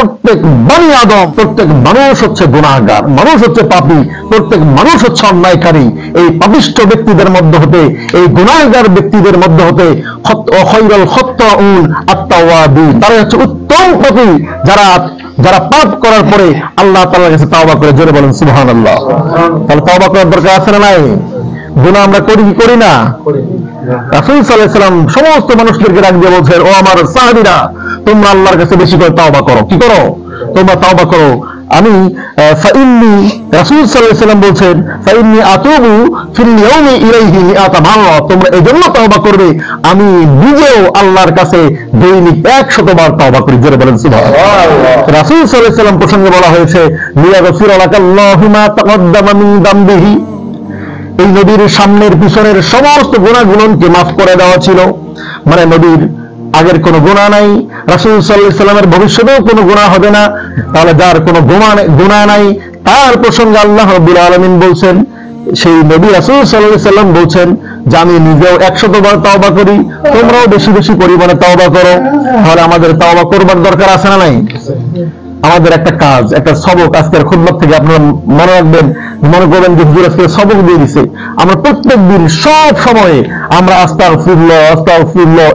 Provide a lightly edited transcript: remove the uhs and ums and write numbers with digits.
প্রত্যেক বনি আদম, প্রত্যেক মানুষ হচ্ছে গুনাহগার, মানুষ হচ্ছে পাপী, প্রত্যেক মানুষ হচ্ছে অন্যায়কারী। এই পাপিষ্ঠ ব্যক্তিদের মধ্যে হতে, এই গুনাহগার ব্যক্তিদের মধ্যে হতে খায়রুল খাত্তাউন আত-তাওয়াবুন, তারা হচ্ছে উত্তম পাপী, যারা পাপ করার পরে আল্লাহ তাআলার কাছে তওবা করে। জোরে বলেন সুবহানাল্লাহ। তাহলে তওবা করার দরকার আছে না নাই? গুনাহ আমরা করি কি করি না? রাসূল সাল্লাল্লাহু আলাইহি ওয়াসাল্লাম সমস্ত মানুষদেরকে ডাক দিয়ে বলছেন, ও আমার সাহাবীরা, তোমরা আল্লাহর কাছে বেশি করে তওবা করো। কি করো? তোমরা তওবা করো। আমি ফাইন্নী, রাসূল সাল্লাল্লাহু আলাইহি ওয়াসাল্লাম বলছেন, ফাইন্নী আতুবু ফিল ইয়াউমি ইলাইহি মিআতা মাররা, তোমরা এজন্য তওবা করবে, আমি নিজেও আল্লাহর কাছে দৈনিক 100 বার তওবা করি। জোরে বলেন সুবহানাল্লাহ। রাসূল সাল্লাল্লাহু আলাইহি ওয়াসাল্লাম প্রসঙ্গে বলা হয়েছে, লিয়াগফিরা লাকাল্লাহু মা তাকদ্দামা মিন যামবিহি, এই নবীর সামনের পিছনের সমস্ত গুনাহগুলোকে মাফ করে দেওয়া ছিল। মানে নবীর আগের কোনো গুনাহ নাই, রাসূল সাল্লাল্লাহু আলাইহি সাল্লামের ভবিষ্যতেও কোনো গুনাহ হবে না। তাহলে যার কোনো গুনাহ নাই, তার প্রসঙ্গে আল্লাহ রাব্বুল আলামিন বলছেন, সেই নবী রাসূল সাল্লাল্লাহু আলাইহি সাল্লাম বলছেন যে আমি নিজেও 100 বার তওবা করি, তোমরাও বেশি বেশি পরিমাণে তওবা করো। তাহলে আমাদের তওবা করবার দরকার আছে না নাই? আমাদের একটা কাজ, একটা সবক আজকের খুতবা থেকে আপনারা মনে রাখবেন, মনে করবেন যে হুজুর আজকে সবক দিয়ে দিছে। আমরা প্রত্যেকদিন সব সময়ে আমরা আস্তাগফিরুল্লাহ আস্তাগফিরুল্লাহ